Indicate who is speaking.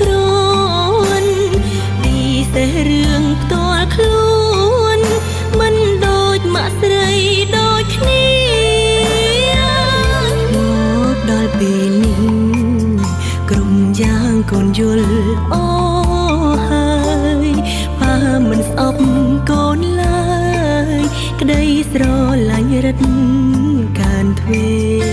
Speaker 1: ក្រនពីសេះរឿងផ្ទាល់ខ្លួនមិនដូចម៉ាក់ស្រីដូចគ្នាមកដល់ពេលនេះក្រុមយ៉ាងកូនយល់អូហើយប៉ាមិនស្អប់កូនឡើយក្តីស្រឡាញ់រឹតកានទ្វេ